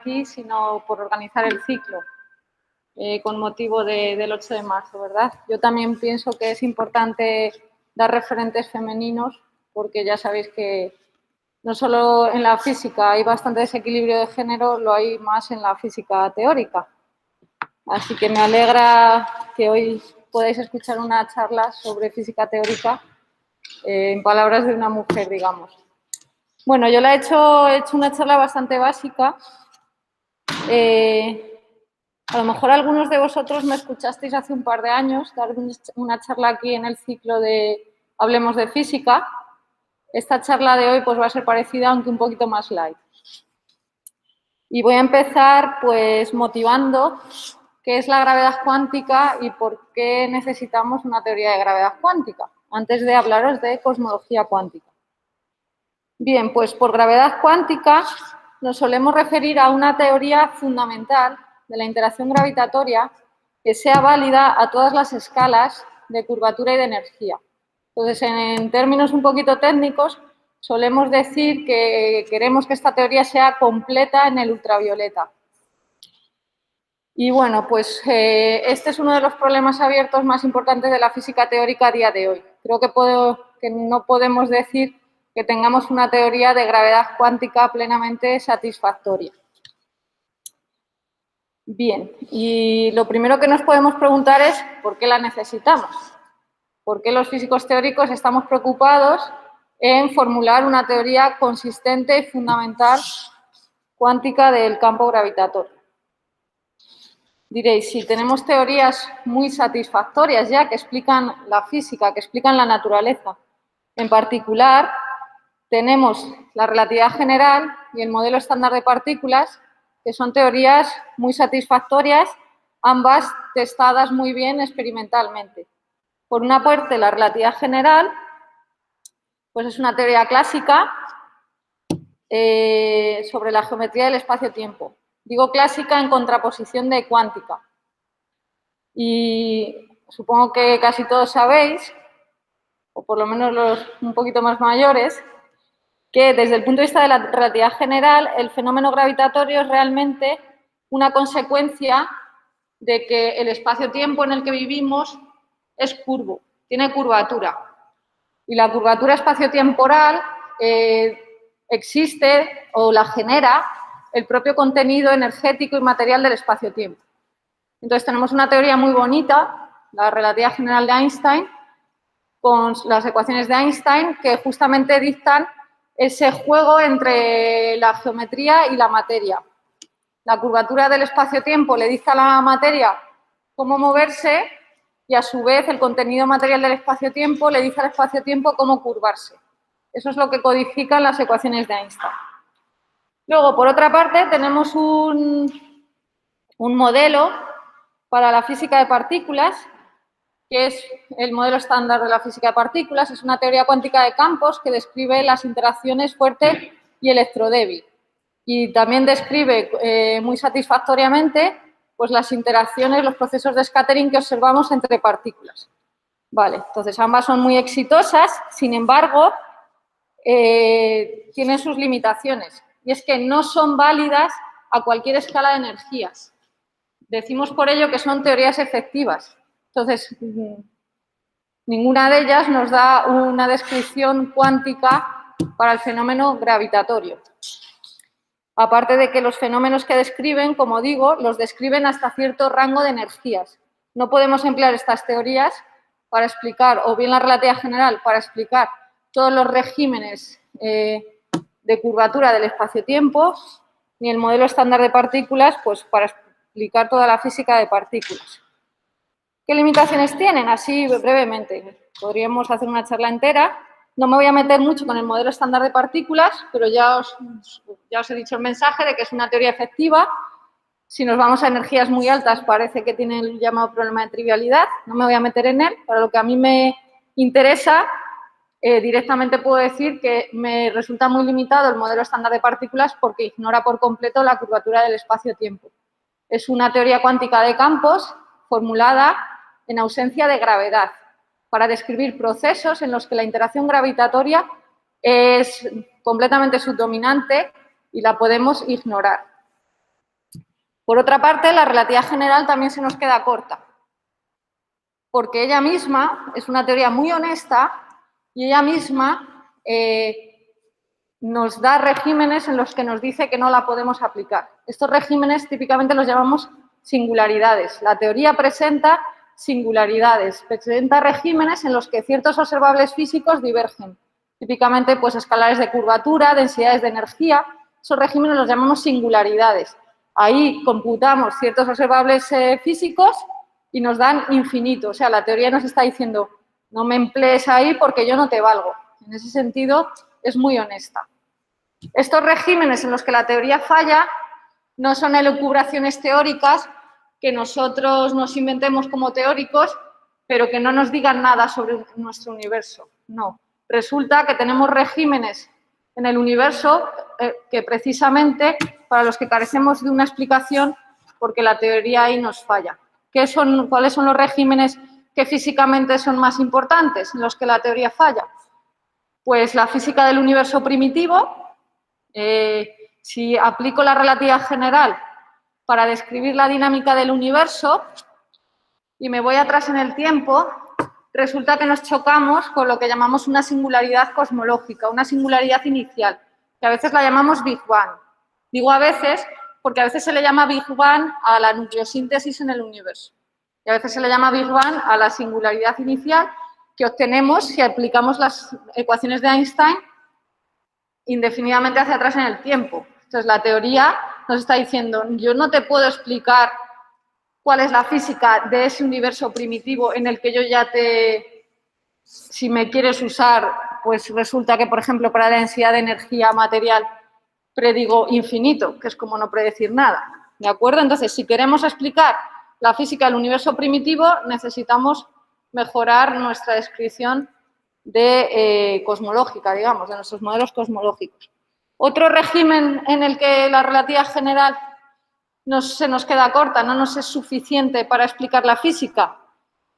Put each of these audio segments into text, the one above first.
aquí, sino por organizar el ciclo con motivo del 8 de marzo, ¿verdad? Yo también pienso que es importante dar referentes femeninos porque ya sabéis que no solo en la física hay bastante desequilibrio de género, lo hay más en la física teórica. Así que me alegra que hoy podáis escuchar una charla sobre física teórica en palabras de una mujer, digamos. Bueno, yo he hecho una charla bastante básica. A lo mejor algunos de vosotros me escuchasteis hace un par de años dar una charla aquí en el ciclo de Hablemos de Física. Esta charla de hoy pues va a ser parecida, aunque un poquito más light. Y voy a empezar pues motivando qué es la gravedad cuántica y por qué necesitamos una teoría de gravedad cuántica, antes de hablaros de cosmología cuántica. Bien, pues por gravedad cuántica nos solemos referir a una teoría fundamental de la interacción gravitatoria que sea válida a todas las escalas de curvatura y de energía. Entonces, en términos un poquito técnicos, solemos decir que queremos que esta teoría sea completa en el ultravioleta. Y bueno, pues este es uno de los problemas abiertos más importantes de la física teórica a día de hoy. Creo que no podemos decir que tengamos una teoría de gravedad cuántica plenamente satisfactoria. Bien, y lo primero que nos podemos preguntar es ¿por qué la necesitamos? ¿Por qué los físicos teóricos estamos preocupados en formular una teoría consistente y fundamental cuántica del campo gravitatorio? Diréis, si tenemos teorías muy satisfactorias ya que explican la física, que explican la naturaleza. En particular, tenemos la relatividad general y el modelo estándar de partículas, que son teorías muy satisfactorias, ambas testadas muy bien experimentalmente. Por una parte, la relatividad general, pues es una teoría clásica sobre la geometría del espacio-tiempo. Digo clásica en contraposición de cuántica. Y supongo que casi todos sabéis, o por lo menos los un poquito más mayores, que desde el punto de vista de la relatividad general, el fenómeno gravitatorio es realmente una consecuencia de que el espacio-tiempo en el que vivimos es curvo, tiene curvatura. Y la curvatura espaciotemporal existe o la genera el propio contenido energético y material del espacio-tiempo. Entonces tenemos una teoría muy bonita, la relatividad general de Einstein, con las ecuaciones de Einstein que justamente dictan ese juego entre la geometría y la materia. La curvatura del espacio-tiempo le dicta a la materia cómo moverse y a su vez el contenido material del espacio-tiempo le dice al espacio-tiempo cómo curvarse. Eso es lo que codifican las ecuaciones de Einstein. Luego, por otra parte, tenemos un modelo para la física de partículas, que es el modelo estándar de la física de partículas. Es una teoría cuántica de campos que describe las interacciones fuerte y electrodébil. Y también describe muy satisfactoriamente pues, las interacciones, los procesos de scattering que observamos entre partículas. Vale, entonces ambas son muy exitosas, sin embargo, tienen sus limitaciones. Y es que no son válidas a cualquier escala de energías. Decimos por ello que son teorías efectivas. Entonces, ninguna de ellas nos da una descripción cuántica para el fenómeno gravitatorio. Aparte de que los fenómenos que describen, como digo, los describen hasta cierto rango de energías. No podemos emplear estas teorías para explicar, o bien la relatividad general, para explicar todos los regímenes de curvatura del espacio-tiempo, ni el modelo estándar de partículas, pues para explicar toda la física de partículas. ¿Qué limitaciones tienen? Así brevemente. Podríamos hacer una charla entera. No me voy a meter mucho con el modelo estándar de partículas, pero ya os he dicho el mensaje de que es una teoría efectiva. Si nos vamos a energías muy altas, parece que tiene el llamado problema de trivialidad. No me voy a meter en él. Para lo que a mí me interesa, directamente puedo decir que me resulta muy limitado el modelo estándar de partículas porque ignora por completo la curvatura del espacio-tiempo. Es una teoría cuántica de campos formulada en ausencia de gravedad, para describir procesos en los que la interacción gravitatoria es completamente subdominante y la podemos ignorar. Por otra parte, la relatividad general también se nos queda corta, porque ella misma es una teoría muy honesta y ella misma nos da regímenes en los que nos dice que no la podemos aplicar. Estos regímenes típicamente los llamamos singularidades. La teoría presenta singularidades, presenta regímenes en los que ciertos observables físicos divergen. Típicamente, pues, escalares de curvatura, densidades de energía. Esos regímenes los llamamos singularidades. Ahí computamos ciertos observables físicos y nos dan infinito. O sea, la teoría nos está diciendo, no me emplees ahí porque yo no te valgo. En ese sentido, es muy honesta. Estos regímenes en los que la teoría falla no son elucubraciones teóricas que nosotros nos inventemos como teóricos, pero que no nos digan nada sobre nuestro universo. No. Resulta que tenemos regímenes en el universo que precisamente para los que carecemos de una explicación porque la teoría ahí nos falla. ¿Cuáles son los regímenes que físicamente son más importantes en los que la teoría falla? Pues la física del universo primitivo. Si aplico la relatividad general para describir la dinámica del universo y me voy atrás en el tiempo, resulta que nos chocamos con lo que llamamos una singularidad cosmológica, una singularidad inicial, que a veces la llamamos Big Bang. Digo a veces porque a veces se le llama Big Bang a la nucleosíntesis en el universo y a veces se le llama Big Bang a la singularidad inicial que obtenemos si aplicamos las ecuaciones de Einstein indefinidamente hacia atrás en el tiempo. Entonces, la teoría nos está diciendo, yo no te puedo explicar cuál es la física de ese universo primitivo en el que yo ya si me quieres usar, pues resulta que, por ejemplo, para la densidad de energía material predigo infinito, que es como no predecir nada, ¿de acuerdo? Entonces, si queremos explicar la física del universo primitivo, necesitamos mejorar nuestra descripción cosmológica, digamos, de nuestros modelos cosmológicos. Otro régimen en el que la relatividad general se nos queda corta, no nos es suficiente para explicar la física,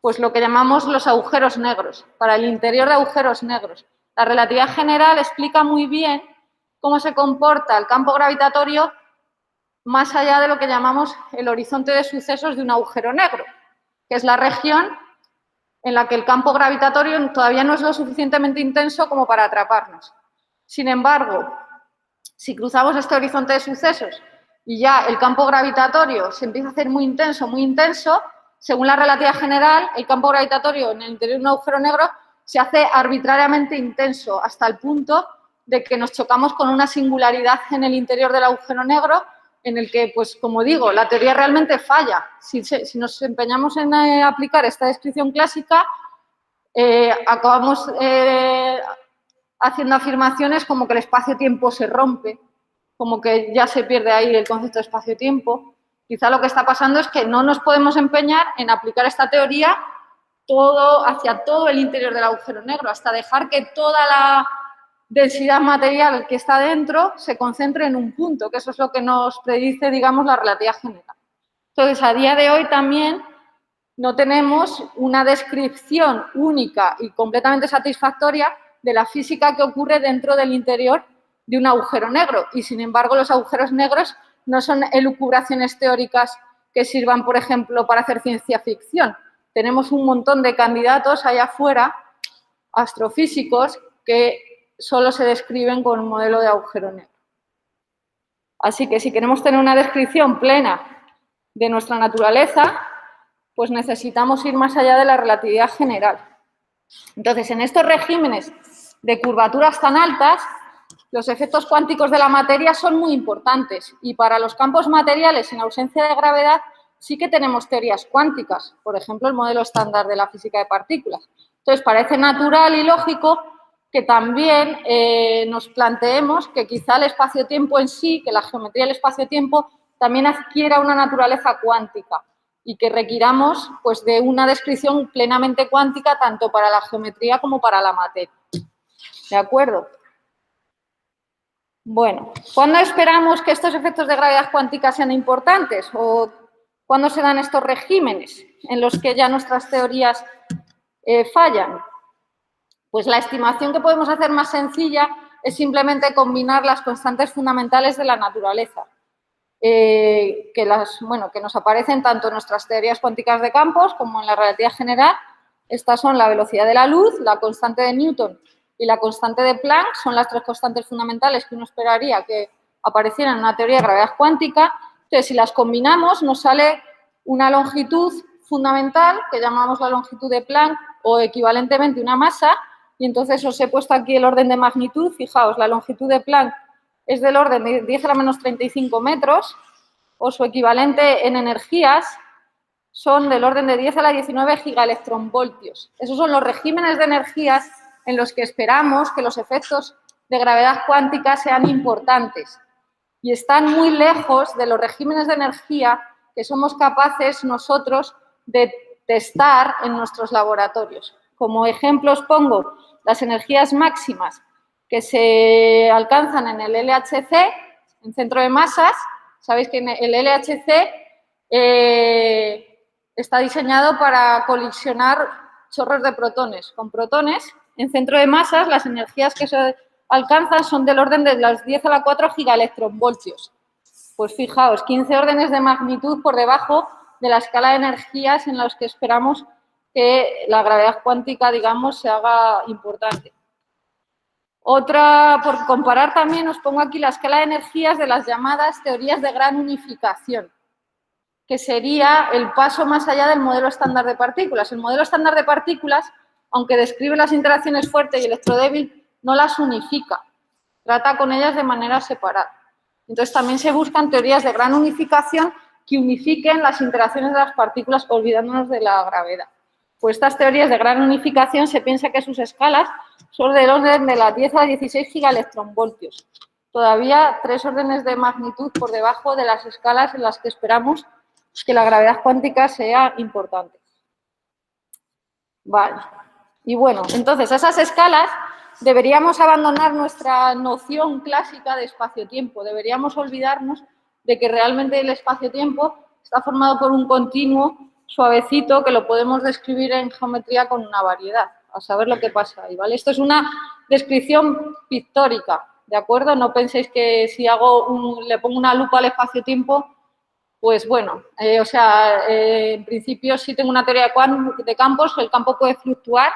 pues lo que llamamos los agujeros negros, para el interior de agujeros negros. La relatividad general explica muy bien cómo se comporta el campo gravitatorio más allá de lo que llamamos el horizonte de sucesos de un agujero negro, que es la región en la que el campo gravitatorio todavía no es lo suficientemente intenso como para atraparnos. Sin embargo, si cruzamos este horizonte de sucesos y ya el campo gravitatorio se empieza a hacer muy intenso, según la relatividad general, el campo gravitatorio en el interior de un agujero negro se hace arbitrariamente intenso hasta el punto de que nos chocamos con una singularidad en el interior del agujero negro en el que, pues como digo, la teoría realmente falla. Si nos empeñamos en aplicar esta descripción clásica, acabamos haciendo afirmaciones como que el espacio-tiempo se rompe, como que ya se pierde ahí el concepto de espacio-tiempo. Quizá lo que está pasando es que no nos podemos empeñar en aplicar esta teoría hacia todo el interior del agujero negro, hasta dejar que toda la densidad material que está dentro se concentre en un punto, que eso es lo que nos predice, digamos, la relatividad general. Entonces, a día de hoy también no tenemos una descripción única y completamente satisfactoria de la física que ocurre dentro del interior de un agujero negro. Y, sin embargo, los agujeros negros no son elucubraciones teóricas que sirvan, por ejemplo, para hacer ciencia ficción. Tenemos un montón de candidatos allá afuera, astrofísicos, que solo se describen con un modelo de agujero negro. Así que si queremos tener una descripción plena de nuestra naturaleza, pues necesitamos ir más allá de la relatividad general. Entonces, en estos regímenes de curvaturas tan altas, los efectos cuánticos de la materia son muy importantes y para los campos materiales en ausencia de gravedad sí que tenemos teorías cuánticas, por ejemplo, el modelo estándar de la física de partículas. Entonces, parece natural y lógico que también nos planteemos que quizá el espacio-tiempo en sí, que la geometría del espacio-tiempo también adquiera una naturaleza cuántica y que requiramos, pues, de una descripción plenamente cuántica tanto para la geometría como para la materia. ¿De acuerdo? Bueno, ¿cuándo esperamos que estos efectos de gravedad cuántica sean importantes? ¿O cuándo se dan estos regímenes en los que ya nuestras teorías fallan? Pues la estimación que podemos hacer más sencilla es simplemente combinar las constantes fundamentales de la naturaleza. que nos aparecen tanto en nuestras teorías cuánticas de campos como en la relatividad general. Estas son la velocidad de la luz, la constante de Newton y la constante de Planck. Son las tres constantes fundamentales que uno esperaría que aparecieran en una teoría de gravedad cuántica. Entonces, si las combinamos, nos sale una longitud fundamental, que llamamos la longitud de Planck, o equivalentemente una masa, y entonces os he puesto aquí el orden de magnitud. Fijaos, la longitud de Planck es del orden de 10 a la menos 35 metros, o su equivalente en energías son del orden de 10 a la 19 gigaelectronvoltios. Esos son los regímenes de energías en los que esperamos que los efectos de gravedad cuántica sean importantes. Y están muy lejos de los regímenes de energía que somos capaces nosotros de testar en nuestros laboratorios. Como ejemplos pongo las energías máximas que se alcanzan en el LHC, en centro de masas. Sabéis que el LHC está diseñado para colisionar chorros de protones con protones. En centro de masas, las energías que se alcanzan son del orden de las 10 a la 4 gigaelectronvoltios. Pues fijaos, 15 órdenes de magnitud por debajo de la escala de energías en las que esperamos que la gravedad cuántica, digamos, se haga importante. Otra, por comparar también, os pongo aquí la escala de energías de las llamadas teorías de gran unificación, que sería el paso más allá del modelo estándar de partículas. El modelo estándar de partículas, aunque describe las interacciones fuerte y electrodébil, no las unifica, trata con ellas de manera separada. Entonces, también se buscan teorías de gran unificación que unifiquen las interacciones de las partículas, olvidándonos de la gravedad. Pues estas teorías de gran unificación se piensa que sus escalas son del orden de las 10 a 16 gigaelectronvoltios. Todavía 3 órdenes de magnitud por debajo de las escalas en las que esperamos que la gravedad cuántica sea importante. Vale. Y bueno, entonces esas escalas deberíamos abandonar nuestra noción clásica de espacio-tiempo. Deberíamos olvidarnos de que realmente el espacio-tiempo está formado por un continuo suavecito que lo podemos describir en geometría con una variedad, a saber lo que pasa ahí, ¿vale? Esto es una descripción pictórica, ¿de acuerdo? No penséis que si le pongo una lupa al espacio-tiempo, pues bueno, en principio sí tengo una teoría de campos, el campo puede fluctuar,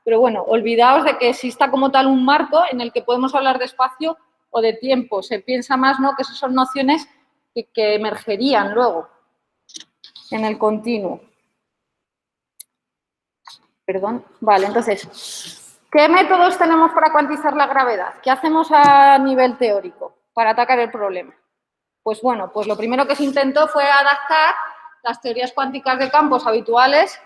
pero bueno, olvidaos de que exista como tal un marco en el que podemos hablar de espacio o de tiempo. Se piensa más, ¿no?, que esas son nociones que emergerían luego en el continuo. Perdón. Vale, entonces, ¿qué métodos tenemos para cuantizar la gravedad? ¿Qué hacemos a nivel teórico para atacar el problema? Pues bueno, pues lo primero que se intentó fue adaptar las teorías cuánticas de campos habituales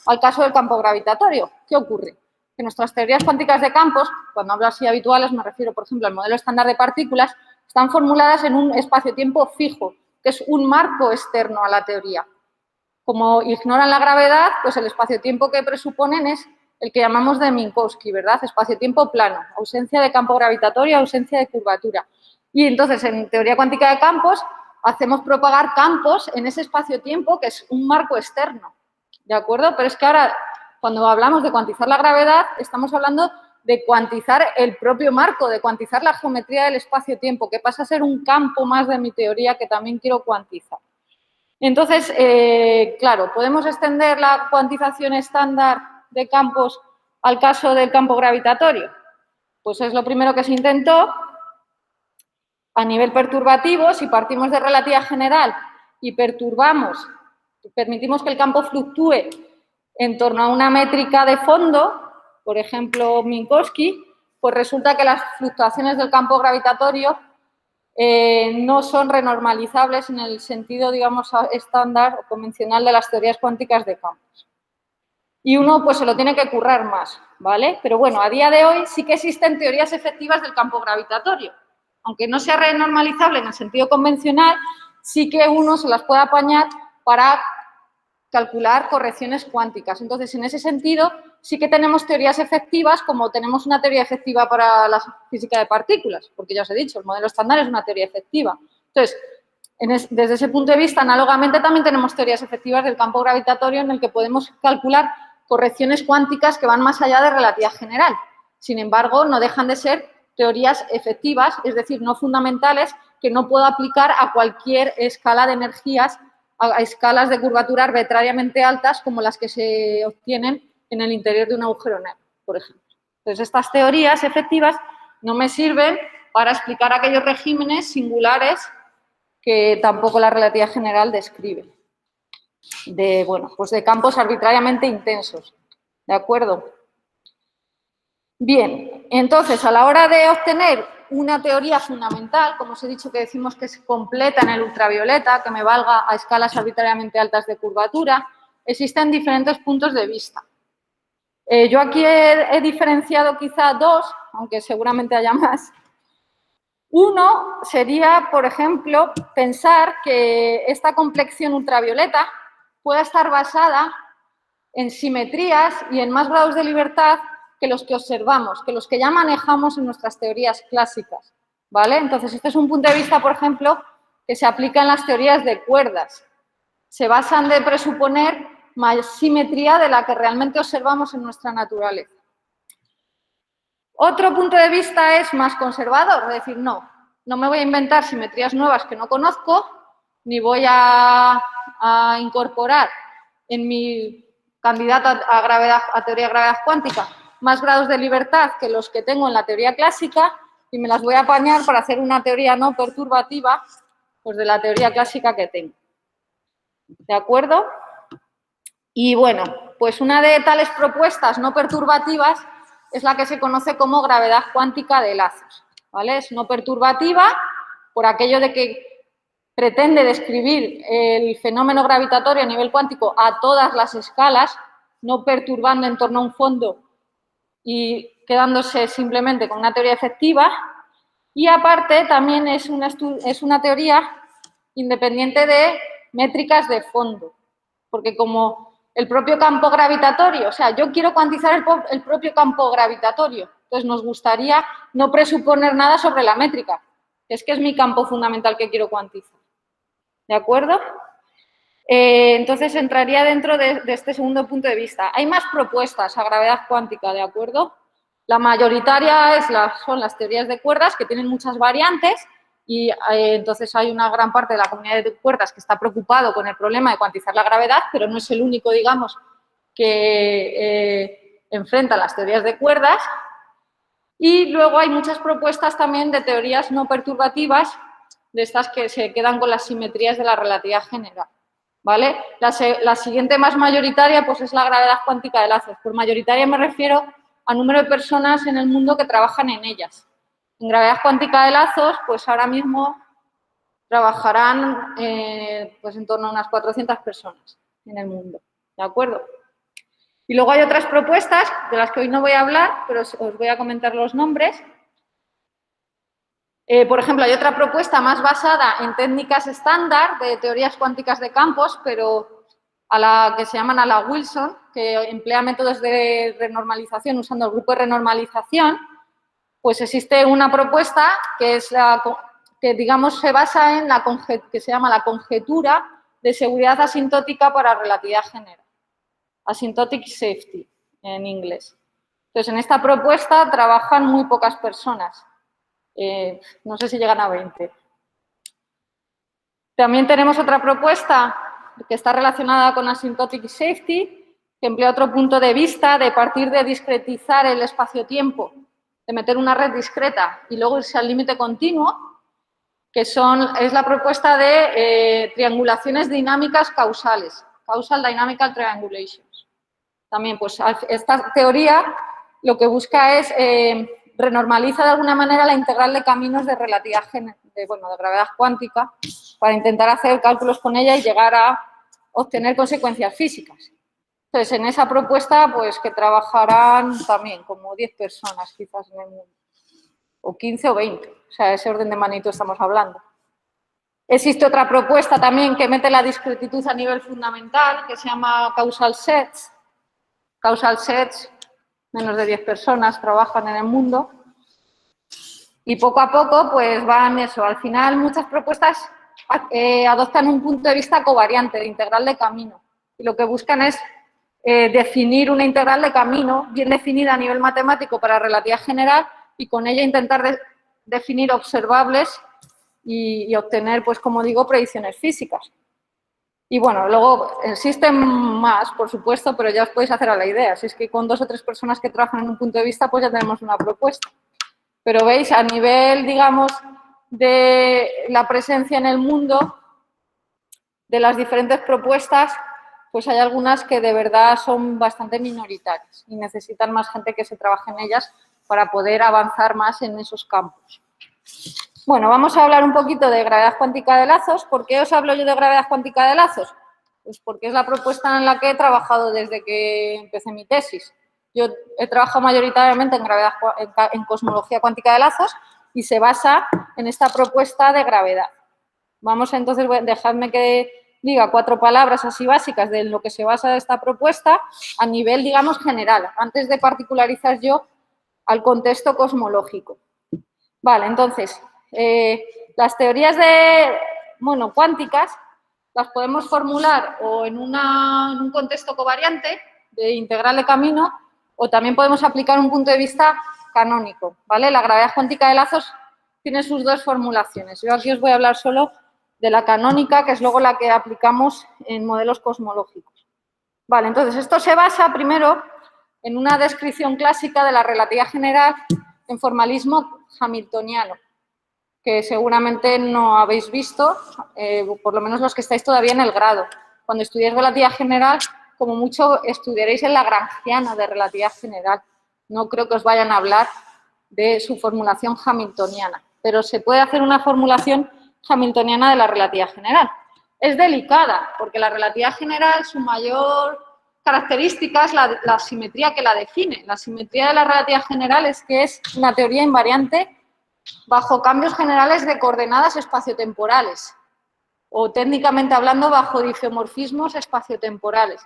al caso del campo gravitatorio. ¿Qué ocurre? Que nuestras teorías cuánticas de campos, cuando hablo así habituales, me refiero, por ejemplo, al modelo estándar de partículas, están formuladas en un espacio-tiempo fijo, que es un marco externo a la teoría. Como ignoran la gravedad, pues el espacio-tiempo que presuponen es el que llamamos de Minkowski, ¿verdad? Espacio-tiempo plano, ausencia de campo gravitatorio, ausencia de curvatura. Y entonces, en teoría cuántica de campos, hacemos propagar campos en ese espacio-tiempo que es un marco externo, ¿de acuerdo? Pero es que ahora, cuando hablamos de cuantizar la gravedad, estamos hablando de cuantizar el propio marco, de cuantizar la geometría del espacio-tiempo, que pasa a ser un campo más de mi teoría que también quiero cuantizar. Entonces, claro, ¿podemos extender la cuantización estándar de campos al caso del campo gravitatorio? Pues es lo primero que se intentó. A nivel perturbativo, si partimos de relatividad general y permitimos que el campo fluctúe en torno a una métrica de fondo, por ejemplo, Minkowski, pues resulta que las fluctuaciones del campo gravitatorio no son renormalizables en el sentido, digamos, estándar o convencional de las teorías cuánticas de campos. Y uno, pues, se lo tiene que currar más, ¿vale? Pero bueno, a día de hoy sí que existen teorías efectivas del campo gravitatorio. Aunque no sea renormalizable en el sentido convencional, sí que uno se las puede apañar para calcular correcciones cuánticas. Entonces, en ese sentido, sí que tenemos teorías efectivas, como tenemos una teoría efectiva para la física de partículas, porque ya os he dicho, el modelo estándar es una teoría efectiva. Entonces, desde ese punto de vista, análogamente, también tenemos teorías efectivas del campo gravitatorio en el que podemos calcular correcciones cuánticas que van más allá de relatividad general. Sin embargo, no dejan de ser teorías efectivas, es decir, no fundamentales, que no puedo aplicar a cualquier escala de energías, a escalas de curvatura arbitrariamente altas como las que se obtienen en el interior de un agujero negro, por ejemplo. Entonces, estas teorías efectivas no me sirven para explicar aquellos regímenes singulares que tampoco la relatividad general describe, de campos arbitrariamente intensos, ¿de acuerdo? Bien, entonces, a la hora de obtener una teoría fundamental, como os he dicho que decimos que es completa en el ultravioleta, que me valga a escalas arbitrariamente altas de curvatura, existen diferentes puntos de vista. Yo aquí he diferenciado quizá dos, aunque seguramente haya más. Uno sería, por ejemplo, pensar que esta complexión ultravioleta pueda estar basada en simetrías y en más grados de libertad que los que observamos, que los que ya manejamos en nuestras teorías clásicas, ¿vale? Entonces, este es un punto de vista, por ejemplo, que se aplica en las teorías de cuerdas. Se basan de presuponer más simetría de la que realmente observamos en nuestra naturaleza. Otro punto de vista es más conservador, es decir, no me voy a inventar simetrías nuevas que no conozco, ni voy a incorporar en mi candidato a teoría de gravedad cuántica más grados de libertad que los que tengo en la teoría clásica y me las voy a apañar para hacer una teoría no perturbativa pues de la teoría clásica que tengo. ¿De acuerdo? Y bueno, pues una de tales propuestas no perturbativas es la que se conoce como gravedad cuántica de lazos, ¿vale? Es no perturbativa por aquello de que pretende describir el fenómeno gravitatorio a nivel cuántico a todas las escalas, no perturbando en torno a un fondo y quedándose simplemente con una teoría efectiva. Y aparte también es una teoría independiente de métricas de fondo, porque como el propio campo gravitatorio, o sea, yo quiero cuantizar el propio campo gravitatorio, entonces nos gustaría no presuponer nada sobre la métrica, es que es mi campo fundamental que quiero cuantizar. ¿De acuerdo? Entonces entraría dentro de este segundo punto de vista. Hay más propuestas a gravedad cuántica, ¿de acuerdo? La mayoritaria son las teorías de cuerdas, que tienen muchas variantes, y entonces hay una gran parte de la comunidad de cuerdas que está preocupado con el problema de cuantizar la gravedad, pero no es el único, digamos, que enfrenta las teorías de cuerdas. Y luego hay muchas propuestas también de teorías no perturbativas, de estas que se quedan con las simetrías de la relatividad general, ¿vale? La siguiente más mayoritaria pues es la gravedad cuántica de lazos. Por mayoritaria me refiero a número de personas en el mundo que trabajan en ellas. En gravedad cuántica de lazos, pues ahora mismo trabajarán pues en torno a unas 400 personas en el mundo, ¿de acuerdo? Y luego hay otras propuestas de las que hoy no voy a hablar, pero os voy a comentar los nombres. Por ejemplo, hay otra propuesta más basada en técnicas estándar de teorías cuánticas de campos, pero a la que se llaman a la Wilson, que emplea métodos de renormalización usando el grupo de renormalización. Pues existe una propuesta que es que digamos se basa en que se llama la conjetura de seguridad asintótica para relatividad general, asymptotic safety en inglés. Entonces, en esta propuesta trabajan muy pocas personas, no sé si llegan a 20. También tenemos otra propuesta que está relacionada con asymptotic safety, que emplea otro punto de vista de partir de discretizar el espacio-tiempo, de meter una red discreta y luego irse al límite continuo, que es la propuesta de triangulaciones dinámicas causales, causal dynamical triangulations. También, pues, esta teoría lo que busca es renormaliza de alguna manera la integral de caminos de relatividad de gravedad cuántica para intentar hacer cálculos con ella y llegar a obtener consecuencias físicas. Entonces, en esa propuesta, pues que trabajarán también como 10 personas quizás en el mundo, o 15 o 20, o sea, ese orden de magnitud estamos hablando. Existe otra propuesta también que mete la discretitud a nivel fundamental, que se llama causal sets. Causal sets, menos de 10 personas trabajan en el mundo. Y poco a poco, pues van eso. Al final, muchas propuestas adoptan un punto de vista covariante, de integral de camino. Y lo que buscan es definir una integral de camino bien definida a nivel matemático para relatividad general y con ella intentar definir observables y obtener, pues como digo, predicciones físicas. Y bueno, luego existen más, por supuesto, pero ya os podéis hacer a la idea. Si es que con 2 o 3 personas que trabajan en un punto de vista, pues ya tenemos una propuesta. Pero veis, a nivel, digamos, de la presencia en el mundo, de las diferentes propuestas, pues hay algunas que de verdad son bastante minoritarias y necesitan más gente que se trabaje en ellas para poder avanzar más en esos campos. Bueno, vamos a hablar un poquito de gravedad cuántica de lazos. ¿Por qué os hablo yo de gravedad cuántica de lazos? Pues porque es la propuesta en la que he trabajado desde que empecé mi tesis. Yo he trabajado mayoritariamente en cosmología cuántica de lazos y se basa en esta propuesta de gravedad. Vamos entonces, dejadme que diga 4 palabras así básicas de lo que se basa esta propuesta a nivel, digamos, general, antes de particularizar yo al contexto cosmológico. Vale, entonces, las teorías cuánticas las podemos formular o en un contexto covariante de integral de camino o también podemos aplicar un punto de vista canónico, ¿vale? La gravedad cuántica de lazos tiene sus 2 formulaciones. Yo aquí os voy a hablar solo de la canónica, que es luego la que aplicamos en modelos cosmológicos. Vale, entonces esto se basa primero en una descripción clásica de la relatividad general en formalismo hamiltoniano, que seguramente no habéis visto, por lo menos los que estáis todavía en el grado. Cuando estudiéis relatividad general, como mucho estudiaréis el lagrangiano de relatividad general. No creo que os vayan a hablar de su formulación hamiltoniana, pero se puede hacer una formulación hamiltoniana de la relatividad general. Es delicada, porque la relatividad general, su mayor característica es la simetría que la define. La simetría de la relatividad general es que es una teoría invariante bajo cambios generales de coordenadas espaciotemporales, o técnicamente hablando, bajo difeomorfismos espaciotemporales.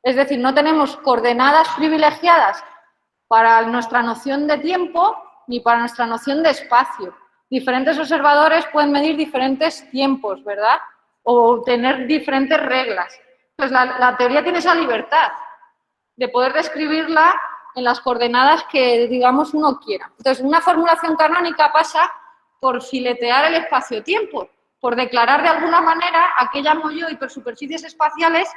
Es decir, no tenemos coordenadas privilegiadas para nuestra noción de tiempo ni para nuestra noción de espacio. Diferentes observadores pueden medir diferentes tiempos, ¿verdad? O tener diferentes reglas. Pues la teoría tiene esa libertad de poder describirla en las coordenadas que, digamos, uno quiera. Entonces, una formulación canónica pasa por filetear el espacio-tiempo, por declarar de alguna manera a qué llamo yo hipersuperficies espaciales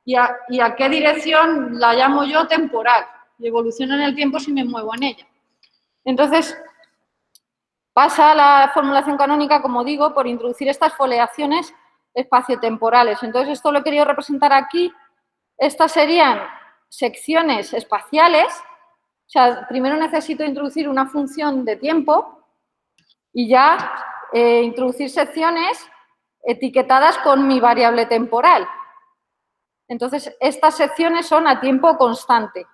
y a qué dirección la llamo yo temporal, y evoluciona en el tiempo si me muevo en ella. Entonces, pasa la formulación canónica, como digo, por introducir estas foliaciones espaciotemporales. Entonces, esto lo he querido representar aquí. Estas serían secciones espaciales. O sea, primero necesito introducir una función de tiempo y ya introducir secciones etiquetadas con mi variable temporal. Entonces, estas secciones son a tiempo constante.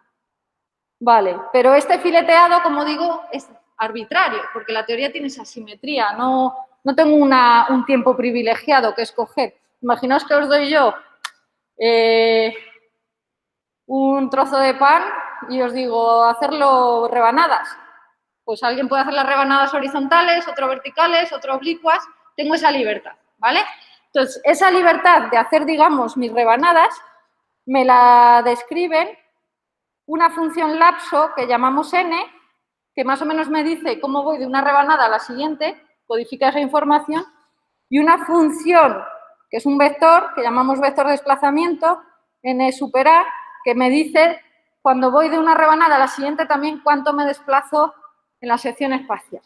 Vale, pero este fileteado, como digo, es arbitrario, porque la teoría tiene esa simetría. No tengo un tiempo privilegiado que escoger. Imaginaos que os doy yo un trozo de pan y os digo hacerlo rebanadas. Pues alguien puede hacer las rebanadas horizontales, otro verticales, otro oblicuas. Tengo esa libertad, ¿vale? Entonces, esa libertad de hacer, digamos, mis rebanadas me la describen una función lapso que llamamos n, que más o menos me dice cómo voy de una rebanada a la siguiente, codifica esa información, y una función que es un vector, que llamamos vector de desplazamiento, n super a, que me dice cuando voy de una rebanada a la siguiente también cuánto me desplazo en la sección espacial.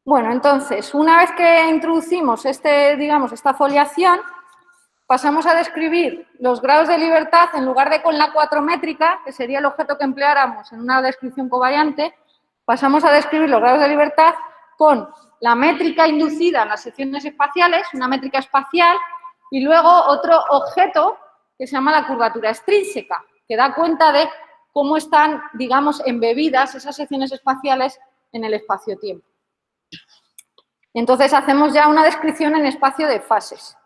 Bueno, entonces, una vez que introducimos esta foliación, pasamos a describir los grados de libertad en lugar de con la 4 métrica, que sería el objeto que empleáramos en una descripción covariante, pasamos a describir los grados de libertad con la métrica inducida en las secciones espaciales, una métrica espacial, y luego otro objeto que se llama la curvatura extrínseca, que da cuenta de cómo están, digamos, embebidas esas secciones espaciales en el espacio-tiempo. Entonces, hacemos ya una descripción en espacio de fases.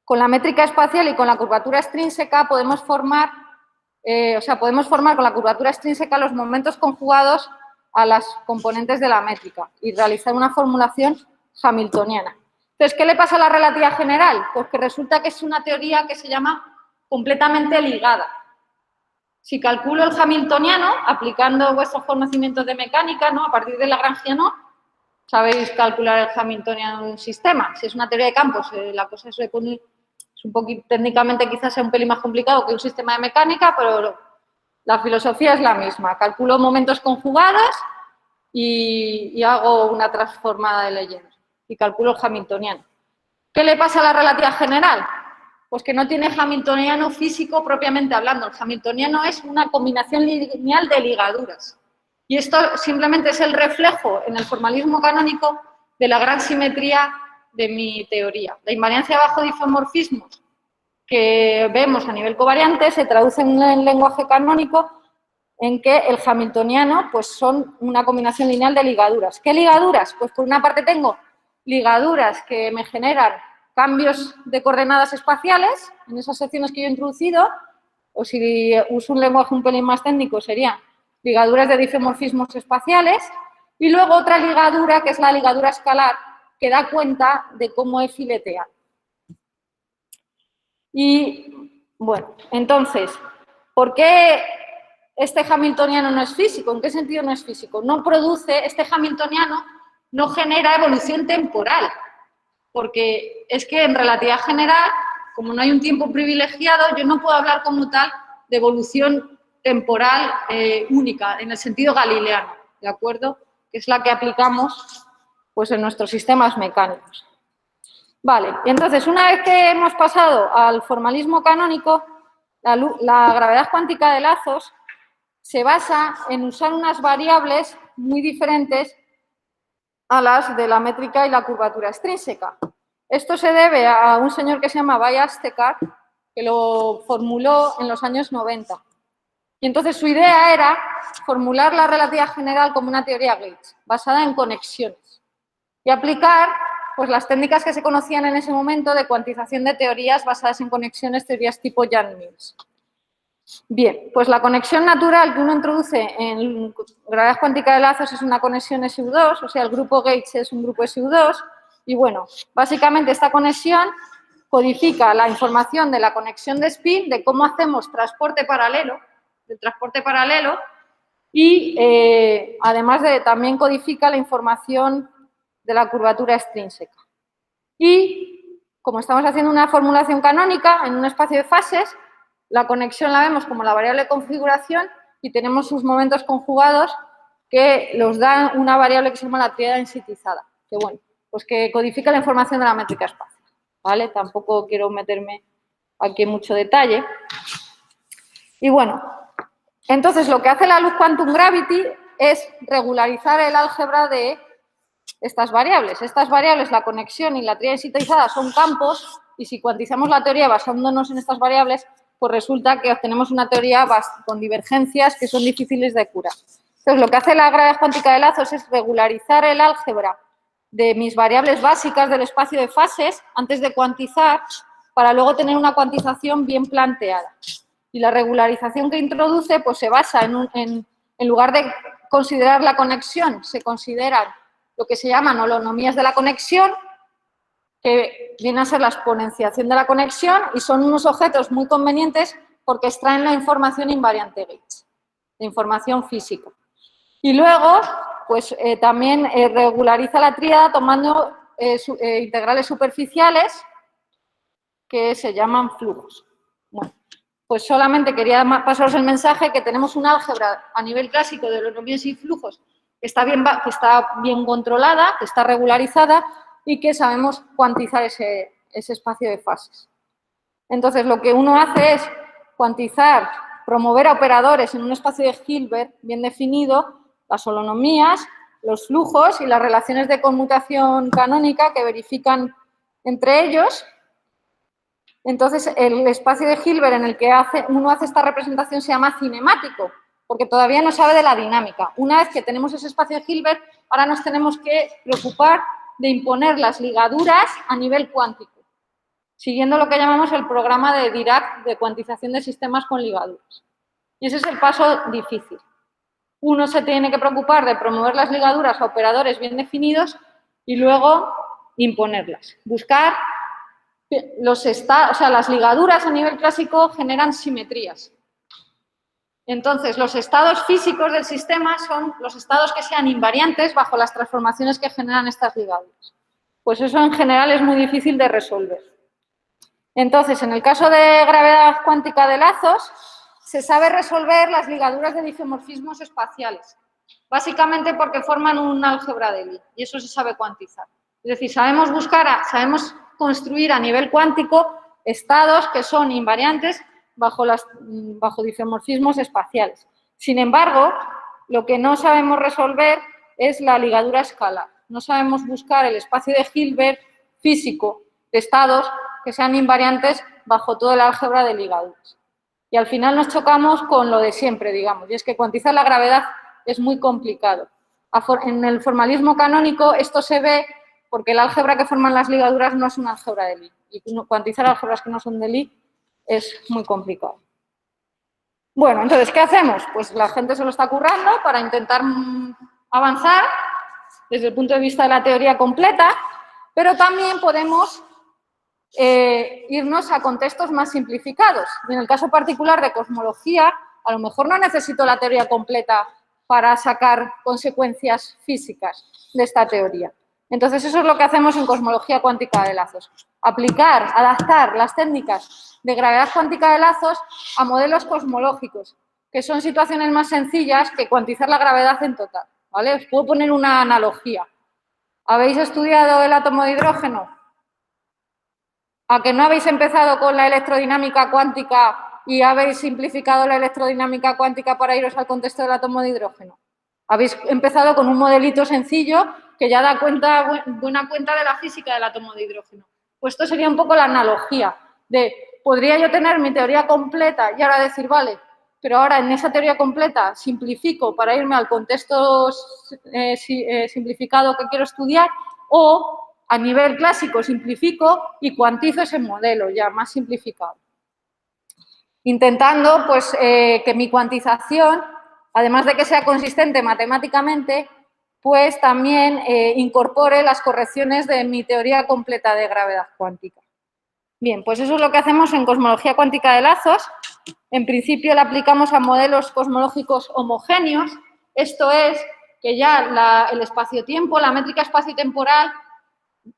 Con la métrica espacial y con la curvatura extrínseca podemos formar con la curvatura extrínseca los momentos conjugados a las componentes de la métrica y realizar una formulación hamiltoniana. Entonces, ¿qué le pasa a la relatividad general? Pues que resulta que es una teoría que se llama completamente ligada. Si calculo el hamiltoniano, aplicando vuestros conocimientos de mecánica, ¿no? A partir del lagrangiano, sabéis calcular el Hamiltoniano de un sistema. Si es una teoría de campos, la cosa se pone, es un poquito, técnicamente quizás sea un pelín más complicado que un sistema de mecánica, pero la filosofía es la misma. Calculo momentos conjugados y hago una transformada de leyenda. Y calculo el Hamiltoniano. ¿Qué le pasa a la relatividad general? Pues que no tiene Hamiltoniano físico propiamente hablando. El Hamiltoniano es una combinación lineal de ligaduras. Y esto simplemente es el reflejo en el formalismo canónico de la gran simetría de mi teoría. La invariancia bajo difomorfismos que vemos a nivel covariante se traduce en el lenguaje canónico en que el hamiltoniano pues son una combinación lineal de ligaduras. ¿Qué ligaduras? Pues por una parte tengo ligaduras que me generan cambios de coordenadas espaciales en esas secciones que yo he introducido, o si uso un lenguaje un pelín más técnico serían ligaduras de difeomorfismos espaciales, y luego otra ligadura que es la ligadura escalar que da cuenta de cómo he fileteado. Y bueno, entonces, ¿por qué este hamiltoniano no es físico? ¿En qué sentido no es físico? No produce, este hamiltoniano no genera evolución temporal, porque es que en relatividad general, como no hay un tiempo privilegiado, yo no puedo hablar como tal de evolución temporal única, en el sentido galileano, ¿de acuerdo? Que es la que aplicamos pues, en nuestros sistemas mecánicos. Vale, y entonces, una vez que hemos pasado al formalismo canónico, la gravedad cuántica de lazos se basa en usar unas variables muy diferentes a las de la métrica y la curvatura extrínseca. Esto se debe a un señor que se llama Weierstrass, que lo formuló en los años 90. Y entonces su idea era formular la relatividad general como una teoría Gates, basada en conexiones, y aplicar pues, las técnicas que se conocían en ese momento de cuantización de teorías basadas en conexiones, teorías tipo Yang-Mills. Bien, pues la conexión natural que uno introduce en gravedad cuántica de lazos es una conexión SU2, o sea, el grupo Gates es un grupo SU2, y bueno, básicamente esta conexión codifica la información de la conexión de spin, de cómo hacemos transporte paralelo, y además también codifica la información de la curvatura extrínseca. Y como estamos haciendo una formulación canónica en un espacio de fases, la conexión la vemos como la variable de configuración y tenemos sus momentos conjugados que los da una variable que se llama la tríada densitizada, que bueno, pues que codifica la información de la métrica espacial, ¿vale? Tampoco quiero meterme aquí en mucho detalle. Y bueno, entonces lo que hace la luz quantum gravity es regularizar el álgebra de estas variables. Estas variables, la conexión y la tríada densitizada son campos, y si cuantizamos la teoría basándonos en estas variables, pues resulta que obtenemos una teoría con divergencias que son difíciles de curar. Entonces, lo que hace la gravedad cuántica de lazos es regularizar el álgebra de mis variables básicas del espacio de fases antes de cuantizar, para luego tener una cuantización bien planteada. Y la regularización que introduce pues se basa en lugar de considerar la conexión, se consideran lo que se llaman holonomías de la conexión, que viene a ser la exponenciación de la conexión, y son unos objetos muy convenientes porque extraen la información invariante Gates, la información física. Y luego, pues también regulariza la tríada tomando integrales superficiales que se llaman flujos. Bueno, pues solamente quería pasaros el mensaje que tenemos un álgebra a nivel clásico de holonomías y flujos que está bien controlada, que está regularizada y que sabemos cuantizar ese espacio de fases. Entonces, lo que uno hace es cuantizar, promover a operadores en un espacio de Hilbert bien definido, las holonomías, los flujos y las relaciones de conmutación canónica que verifican entre ellos. Entonces, el espacio de Hilbert en el que uno hace esta representación se llama cinemático, porque todavía no sabe de la dinámica. Una vez que tenemos ese espacio de Hilbert, ahora nos tenemos que preocupar de imponer las ligaduras a nivel cuántico, siguiendo lo que llamamos el programa de Dirac de cuantización de sistemas con ligaduras. Y ese es el paso difícil. Uno se tiene que preocupar de promover las ligaduras a operadores bien definidos y luego imponerlas. Buscar las ligaduras a nivel clásico generan simetrías. Entonces, los estados físicos del sistema son los estados que sean invariantes bajo las transformaciones que generan estas ligaduras. Pues eso en general es muy difícil de resolver. Entonces, en el caso de gravedad cuántica de lazos, se sabe resolver las ligaduras de difeomorfismos espaciales, básicamente porque forman un álgebra de Lie, y eso se sabe cuantizar. Es decir, sabemos construir a nivel cuántico estados que son invariantes bajo difeomorfismos espaciales. Sin embargo, lo que no sabemos resolver es la ligadura escalar. No sabemos buscar el espacio de Hilbert físico de estados que sean invariantes bajo todo el álgebra de ligaduras. Y al final nos chocamos con lo de siempre, digamos, y es que cuantizar la gravedad es muy complicado. En el formalismo canónico esto se ve porque el álgebra que forman las ligaduras no es un álgebra de Lie. Y cuantizar álgebras que no son de Lie es muy complicado. Bueno, entonces, ¿qué hacemos? Pues la gente se lo está currando para intentar avanzar desde el punto de vista de la teoría completa, pero también podemos irnos a contextos más simplificados. Y en el caso particular de cosmología, a lo mejor no necesito la teoría completa para sacar consecuencias físicas de esta teoría. Entonces, eso es lo que hacemos en cosmología cuántica de lazos. Adaptar las técnicas de gravedad cuántica de lazos a modelos cosmológicos, que son situaciones más sencillas que cuantizar la gravedad en total, ¿vale? Os puedo poner una analogía. ¿Habéis estudiado el átomo de hidrógeno? ¿A que no habéis empezado con la electrodinámica cuántica y habéis simplificado la electrodinámica cuántica para iros al contexto del átomo de hidrógeno? Habéis empezado con un modelito sencillo que ya da buena cuenta de la física del átomo de hidrógeno. Pues esto sería un poco la analogía de, podría yo tener mi teoría completa y ahora decir, vale, pero ahora en esa teoría completa simplifico para irme al contexto simplificado que quiero estudiar, o a nivel clásico simplifico y cuantizo ese modelo ya más simplificado. Intentando pues, que mi cuantización, además de que sea consistente matemáticamente, pues también incorpore las correcciones de mi teoría completa de gravedad cuántica. Bien, pues eso es lo que hacemos en cosmología cuántica de lazos. En principio la aplicamos a modelos cosmológicos homogéneos. Esto es que ya el espacio-tiempo, la métrica espacio-temporal,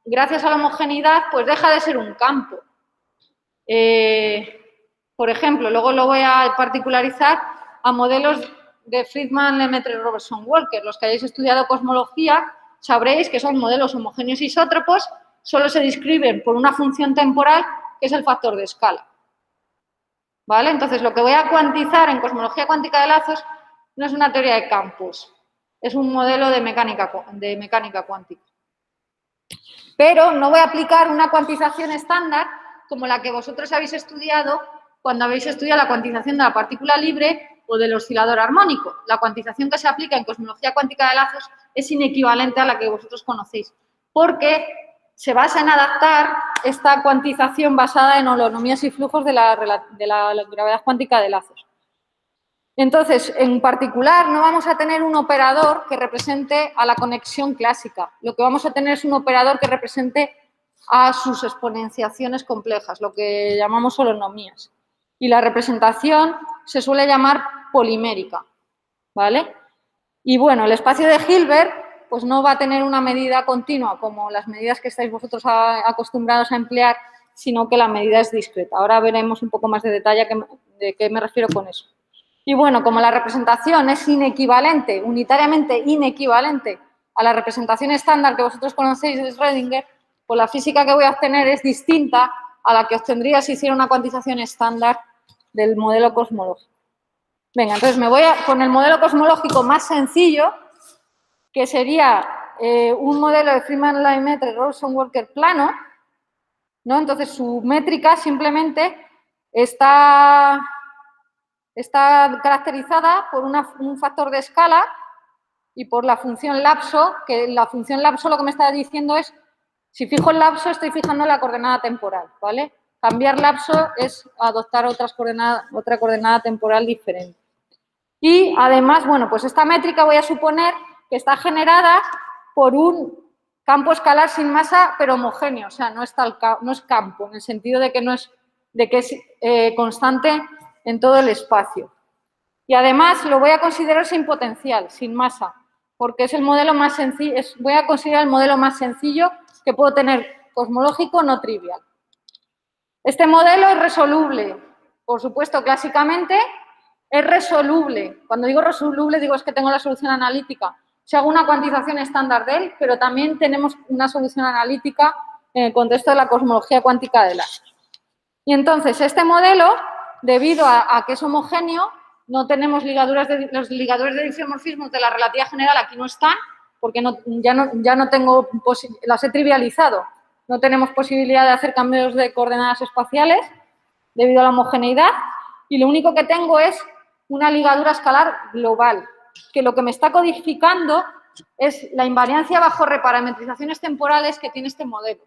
gracias a la homogeneidad, pues deja de ser un campo. Por ejemplo, luego lo voy a particularizar a modelos de Friedman, Lemaitre, Robertson, Walker. Los que hayáis estudiado cosmología sabréis que son modelos homogéneos isótropos, solo se describen por una función temporal que es el factor de escala. ¿Vale? Entonces, lo que voy a cuantizar en cosmología cuántica de lazos no es una teoría de campos, es un modelo de mecánica cuántica. Pero no voy a aplicar una cuantización estándar como la que vosotros habéis estudiado cuando habéis estudiado la cuantización de la partícula libre o del oscilador armónico. La cuantización que se aplica en cosmología cuántica de lazos es inequivalente a la que vosotros conocéis, porque se basa en adaptar esta cuantización basada en holonomías y flujos de la gravedad cuántica de lazos. Entonces, en particular, no vamos a tener un operador que represente a la conexión clásica. Lo que vamos a tener es un operador que represente a sus exponenciaciones complejas, lo que llamamos holonomías. Y la representación se suele llamar polimérica, ¿vale? Y bueno, el espacio de Hilbert pues no va a tener una medida continua como las medidas que estáis vosotros acostumbrados a emplear, sino que la medida es discreta. Ahora veremos un poco más de detalle de qué me refiero con eso. Y bueno, como la representación es inequivalente, unitariamente inequivalente a la representación estándar que vosotros conocéis de Schrödinger, pues la física que voy a obtener es distinta a la que obtendría si hiciera una cuantización estándar del modelo cosmológico. Venga, entonces me voy con el modelo cosmológico más sencillo, que sería un modelo de Friedman, Lemaitre, Robertson, Walker plano, ¿no? Entonces su métrica simplemente está caracterizada por un factor de escala y por la función lapso, que la función lapso lo que me está diciendo es, si fijo el lapso, estoy fijando la coordenada temporal, ¿vale? Cambiar lapso es adoptar otra coordenada temporal diferente. Y además, bueno, pues esta métrica voy a suponer que está generada por un campo escalar sin masa, pero homogéneo, o sea, no es campo, en el sentido de que es constante en todo el espacio. Y además lo voy a considerar sin potencial, sin masa, porque es el modelo más sencillo, voy a considerar el modelo más sencillo que puedo tener cosmológico no trivial. Este modelo es resoluble, por supuesto, clásicamente es resoluble. Cuando digo resoluble, digo es que tengo la solución analítica. Si hago una cuantización estándar de él, pero también tenemos una solución analítica en el contexto de la cosmología cuántica de LASS. Y entonces, este modelo, debido a que es homogéneo, no tenemos ligaduras los ligadores de isomorfismo de la relatividad general aquí no están, porque ya no tengo, las he trivializado. No tenemos posibilidad de hacer cambios de coordenadas espaciales debido a la homogeneidad, y lo único que tengo es una ligadura escalar global, que lo que me está codificando es la invariancia bajo reparametrizaciones temporales que tiene este modelo.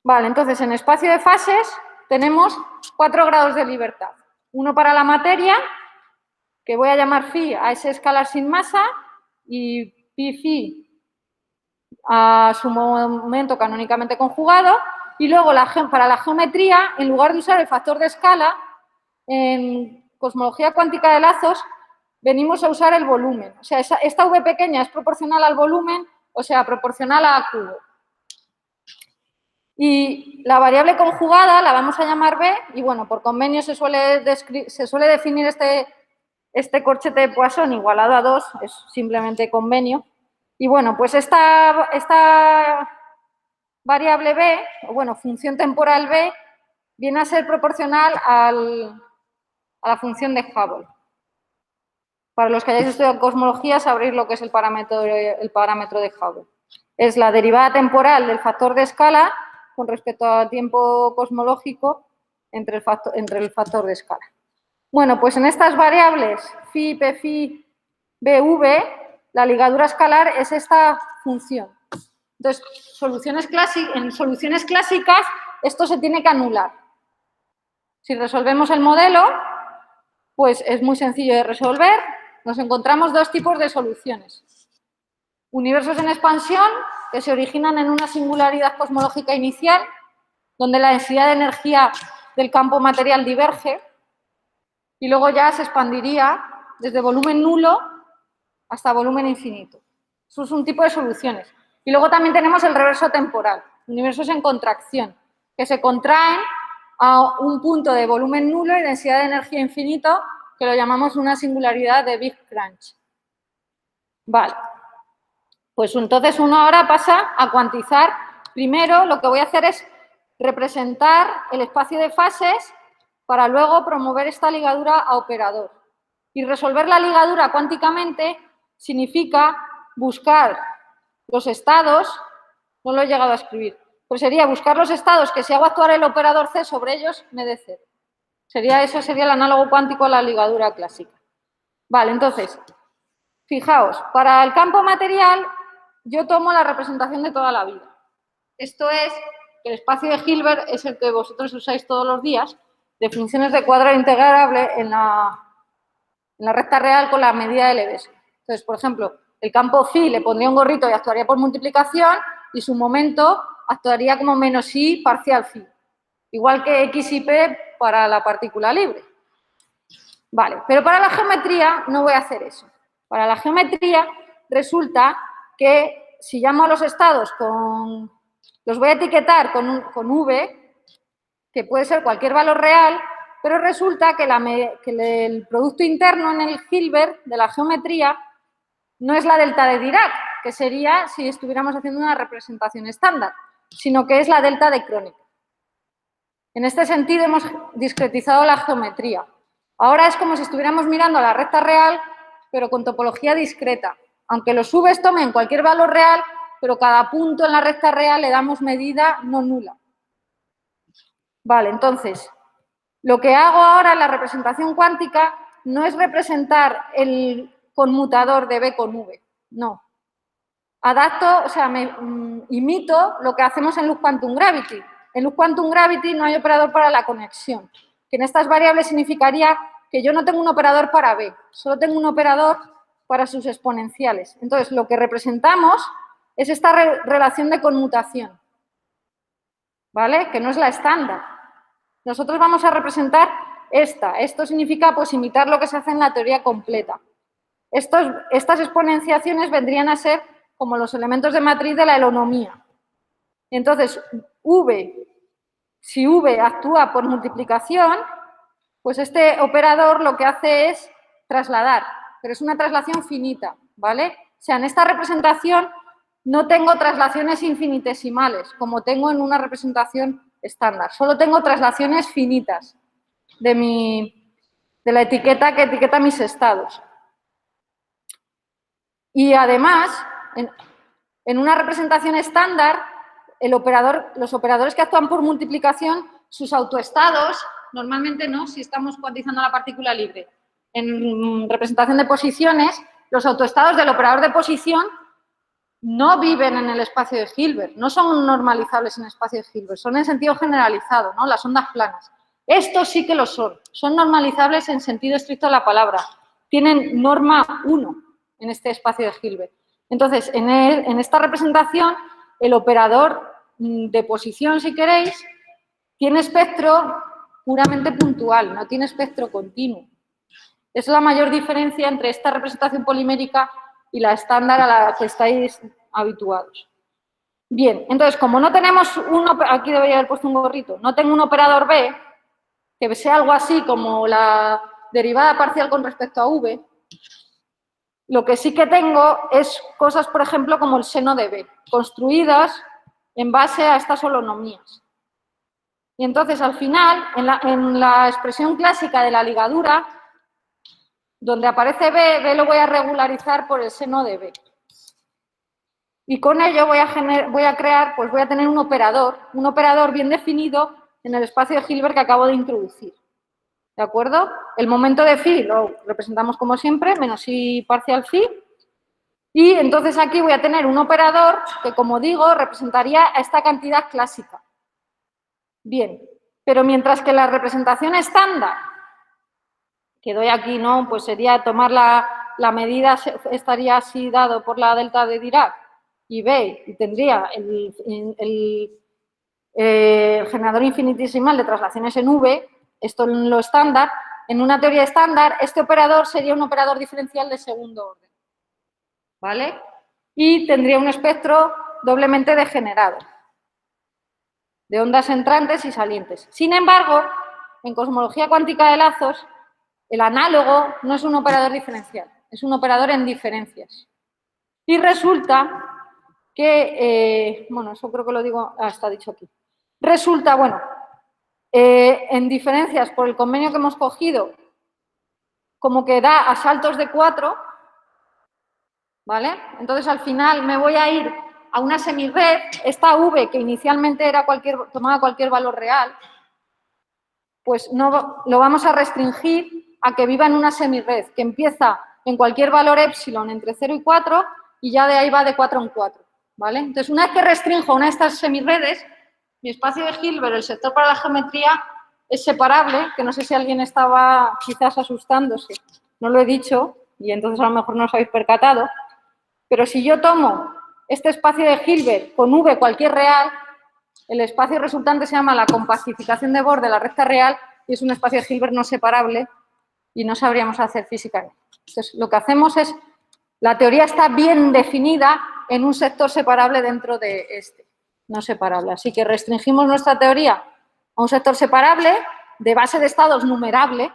Vale, entonces en espacio de fases tenemos 4 grados de libertad. Uno para la materia, que voy a llamar phi a ese escalar sin masa, y pi phi a su momento canónicamente conjugado, y luego para la geometría, en lugar de usar el factor de escala, en cosmología cuántica de lazos venimos a usar el volumen. O sea, esta V pequeña es proporcional al volumen, o sea, proporcional a A cubo. Y la variable conjugada la vamos a llamar B, y bueno, por convenio se suele definir este corchete de Poisson igualado a 2, es simplemente convenio. Y bueno, pues esta variable B, o bueno, función temporal B, viene a ser proporcional a la función de Hubble. Para los que hayáis estudiado cosmología sabréis lo que es el parámetro de Hubble. Es la derivada temporal del factor de escala con respecto al tiempo cosmológico entre el factor de escala. Bueno, pues en estas variables phi, p phi, bv, la ligadura escalar es esta función. Entonces, en soluciones clásicas esto se tiene que anular. Si resolvemos el modelo, pues es muy sencillo de resolver. Nos encontramos 2 tipos de soluciones. Universos en expansión, que se originan en una singularidad cosmológica inicial, donde la densidad de energía del campo material diverge, y luego ya se expandiría desde volumen nulo hasta volumen infinito. Eso es un tipo de soluciones. Y luego también tenemos el reverso temporal, universos en contracción, que se contraen a un punto de volumen nulo y densidad de energía infinito, que lo llamamos una singularidad de Big Crunch. Vale. Pues entonces uno ahora pasa a cuantizar. Primero lo que voy a hacer es representar el espacio de fases para luego promover esta ligadura a operador. Y resolver la ligadura cuánticamente significa buscar los estados, no lo he llegado a escribir, pues sería buscar los estados que si hago actuar el operador C sobre ellos me dé cero. Eso sería el análogo cuántico a la ligadura clásica. Vale, entonces, fijaos, para el campo material yo tomo la representación de toda la vida. Esto es que el espacio de Hilbert es el que vosotros usáis todos los días, de funciones de cuadrado integrable en la recta real con la medida de Lebesgue. Entonces, por ejemplo, el campo phi le pondría un gorrito y actuaría por multiplicación, y su momento actuaría como menos i parcial phi. Igual que x y p para la partícula libre. Vale, pero para la geometría no voy a hacer eso. Para la geometría resulta que si llamo a los estados los voy a etiquetar con v, que puede ser cualquier valor real, pero resulta que el producto interno en el Hilbert de la geometría no es la delta de Dirac, que sería si estuviéramos haciendo una representación estándar, sino que es la delta de Kronecker. En este sentido hemos discretizado la geometría. Ahora es como si estuviéramos mirando a la recta real, pero con topología discreta. Aunque los V's tomen cualquier valor real, pero cada punto en la recta real le damos medida no nula. Vale, entonces, lo que hago ahora en la representación cuántica no es representar el conmutador de B con V, no. Adapto, o sea, imito lo que hacemos en Loop Quantum Gravity. En Loop Quantum Gravity no hay operador para la conexión, que en estas variables significaría que yo no tengo un operador para B, solo tengo un operador para sus exponenciales. Entonces, lo que representamos es esta relación de conmutación, ¿vale? Que no es la estándar. Nosotros vamos a representar Esto significa pues imitar lo que se hace en la teoría completa. Estas exponenciaciones vendrían a ser como los elementos de matriz de la holonomía. Entonces, si V actúa por multiplicación, pues este operador lo que hace es trasladar, pero es una traslación finita, ¿vale? O sea, en esta representación no tengo traslaciones infinitesimales, como tengo en una representación estándar. Solo tengo traslaciones finitas de la etiqueta que etiqueta mis estados. Y además, en una representación estándar, los operadores que actúan por multiplicación, sus autoestados, normalmente no, si estamos cuantizando la partícula libre. En representación de posiciones, los autoestados del operador de posición no viven en el espacio de Hilbert, no son normalizables en el espacio de Hilbert, son en sentido generalizado, ¿no? Las ondas planas. Estos sí que lo son normalizables en sentido estricto de la palabra, tienen norma 1 en este espacio de Hilbert. Entonces, en esta representación, el operador de posición, si queréis, tiene espectro puramente puntual, no tiene espectro continuo. Es la mayor diferencia entre esta representación polimérica y la estándar a la que estáis habituados. Bien, entonces, como no tenemos aquí debería haber puesto un gorrito, no tengo un operador B, que sea algo así como la derivada parcial con respecto a V, lo que sí que tengo es cosas, por ejemplo, como el seno de B, construidas en base a estas holonomías. Y entonces, al final, en la expresión clásica de la ligadura, donde aparece B lo voy a regularizar por el seno de B. Y con ello voy a tener un operador bien definido en el espacio de Hilbert que acabo de introducir. ¿De acuerdo? El momento de phi lo representamos como siempre, menos i parcial phi. Y entonces aquí voy a tener un operador que, como digo, representaría a esta cantidad clásica. Bien, pero mientras que la representación estándar, que doy aquí, ¿no? Pues sería tomar la medida, estaría así dado por la delta de Dirac, y B, y tendría el generador infinitesimal de traslaciones en V, esto en lo estándar, en una teoría estándar, este operador sería un operador diferencial de segundo orden, ¿vale? Y tendría un espectro doblemente degenerado, de ondas entrantes y salientes. Sin embargo, en cosmología cuántica de lazos, el análogo no es un operador diferencial, es un operador en diferencias. Y resulta que, bueno, eso creo que lo digo, está dicho aquí. Resulta, bueno, en diferencias por el convenio que hemos cogido, como que da a saltos de 4, ¿vale? Entonces, al final me voy a ir a una semirred, esta V, que inicialmente era tomaba cualquier valor real, pues no, lo vamos a restringir a que viva en una semirred, que empieza en cualquier valor epsilon entre 0 y 4, y ya de ahí va de 4 en 4, ¿vale? Entonces, una vez que restrinjo una de estas semirredes, mi espacio de Hilbert, el sector para la geometría, es separable, que no sé si alguien estaba quizás asustándose, no lo he dicho, y entonces a lo mejor no os habéis percatado, pero si yo tomo este espacio de Hilbert con V cualquier real, el espacio resultante se llama la compacificación de Bohr de la recta real y es un espacio de Hilbert no separable y no sabríamos hacer física. Entonces, lo que hacemos es, la teoría está bien definida en un sector separable dentro de este, no separable. Así que restringimos nuestra teoría a un sector separable de base de estados numerable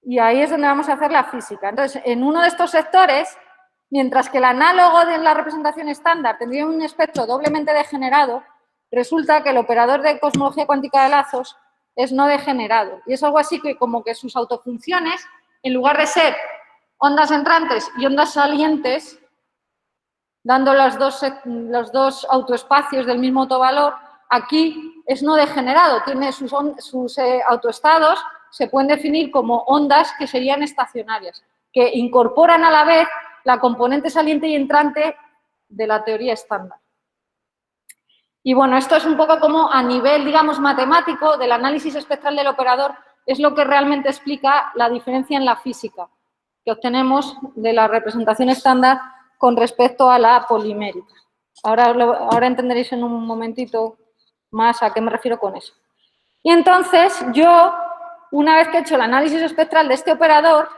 y ahí es donde vamos a hacer la física. Entonces, en uno de estos sectores, mientras que el análogo de la representación estándar tendría un espectro doblemente degenerado, resulta que el operador de cosmología cuántica de lazos es no degenerado. Y es algo así que como que sus autofunciones, en lugar de ser ondas entrantes y ondas salientes, dando los dos autoespacios del mismo autovalor, aquí es no degenerado, tiene sus autoestados, se pueden definir como ondas que serían estacionarias, que incorporan a la vez la componente saliente y entrante de la teoría estándar. Y bueno, esto es un poco como a nivel, digamos, matemático del análisis espectral del operador, es lo que realmente explica la diferencia en la física que obtenemos de la representación estándar con respecto a la polimérica. Ahora entenderéis en un momentito más a qué me refiero con eso. Y entonces yo, una vez que he hecho el análisis espectral de este operador,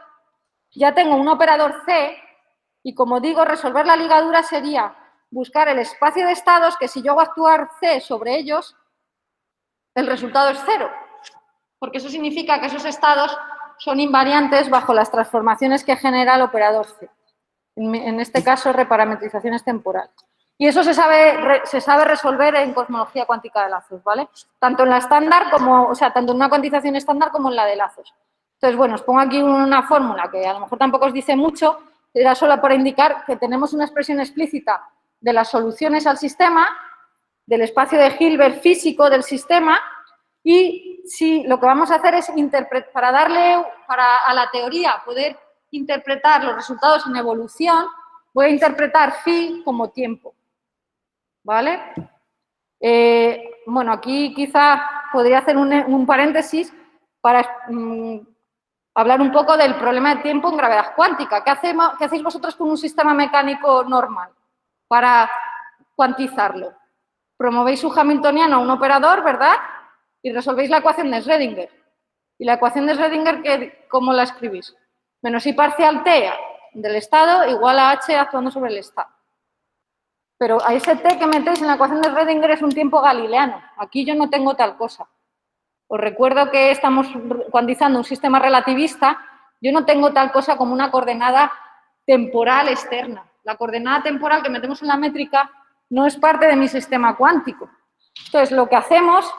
ya tengo un operador C y, como digo, resolver la ligadura sería buscar el espacio de estados que, si yo hago actuar C sobre ellos, el resultado es 0, porque eso significa que esos estados son invariantes bajo las transformaciones que genera el operador C. En este caso, reparametrizaciones temporales. Y eso se sabe resolver en cosmología cuántica de lazos, ¿vale? Tanto en la estándar como, o sea, tanto en una cuantización estándar como en la de lazos. Entonces, bueno, os pongo aquí una fórmula que a lo mejor tampoco os dice mucho, era solo para indicar que tenemos una expresión explícita de las soluciones al sistema, del espacio de Hilbert físico del sistema, y si lo que vamos a hacer es para a la teoría poder interpretar los resultados en evolución, voy a interpretar phi como tiempo. ¿Vale? Bueno, aquí quizá podría hacer un paréntesis para hablar un poco del problema de tiempo en gravedad cuántica. ¿Qué hacéis vosotros con un sistema mecánico normal para cuantizarlo? Promovéis su hamiltoniano a un operador, ¿verdad? Y resolvéis la ecuación de Schrödinger. ¿Y la ecuación de Schrödinger cómo la escribís? Menos I parcial t del estado igual a h actuando sobre el estado. Pero a ese t que metéis en la ecuación de Schrödinger es un tiempo galileano. Aquí yo no tengo tal cosa. Os recuerdo que estamos cuantizando un sistema relativista. Yo no tengo tal cosa como una coordenada temporal externa. La coordenada temporal que metemos en la métrica no es parte de mi sistema cuántico. Entonces, lo que hacemos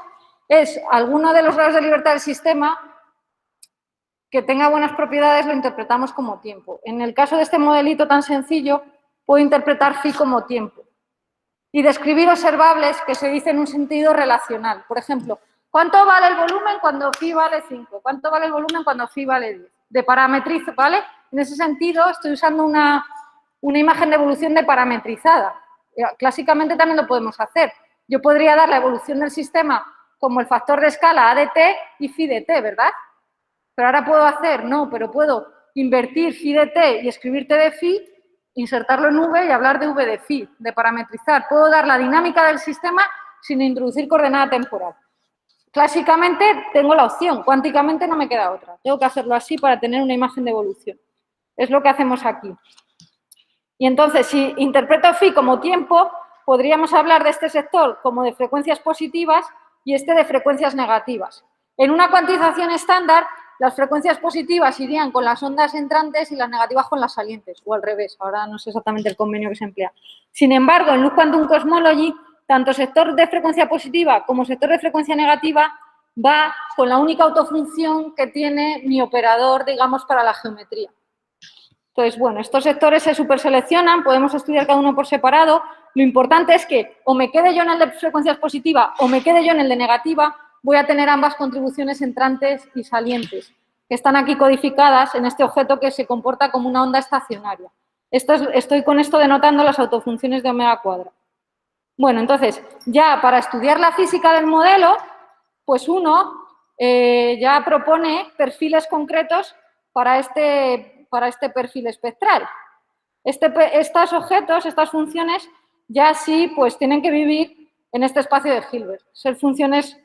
es alguno de los grados de libertad del sistema que tenga buenas propiedades lo interpretamos como tiempo. En el caso de este modelito tan sencillo, puedo interpretar phi como tiempo y describir observables que se dicen en un sentido relacional. Por ejemplo, ¿cuánto vale el volumen cuando phi vale 5? ¿Cuánto vale el volumen cuando phi vale 10? De parametrizo, ¿vale? En ese sentido, estoy usando una imagen de evolución de parametrizada. Clásicamente también lo podemos hacer. Yo podría dar la evolución del sistema como el factor de escala A de t y phi de t, ¿verdad? Pero ahora puedo hacer, no, pero puedo invertir phi de t y escribir t de phi, insertarlo en v y hablar de v de phi, de parametrizar. Puedo dar la dinámica del sistema sin introducir coordenada temporal. Clásicamente tengo la opción, cuánticamente no me queda otra. Tengo que hacerlo así para tener una imagen de evolución. Es lo que hacemos aquí. Y entonces, si interpreto phi como tiempo, podríamos hablar de este sector como de frecuencias positivas y este de frecuencias negativas. En una cuantización estándar, las frecuencias positivas irían con las ondas entrantes y las negativas con las salientes, o al revés, ahora no sé exactamente el convenio que se emplea. Sin embargo, en Loop Quantum Cosmology, tanto sector de frecuencia positiva como sector de frecuencia negativa va con la única autofunción que tiene mi operador, digamos, para la geometría. Entonces, bueno, estos sectores se superseleccionan, podemos estudiar cada uno por separado. Lo importante es que o me quede yo en el de frecuencias positiva o me quede yo en el de negativa, voy a tener ambas contribuciones entrantes y salientes, que están aquí codificadas en este objeto que se comporta como una onda estacionaria. Estoy con esto denotando las autofunciones de omega cuadrado. Bueno, entonces, ya para estudiar la física del modelo, pues uno ya propone perfiles concretos para este perfil espectral. Estos objetos, estas funciones, ya sí, pues tienen que vivir en este espacio de Hilbert, ser funciones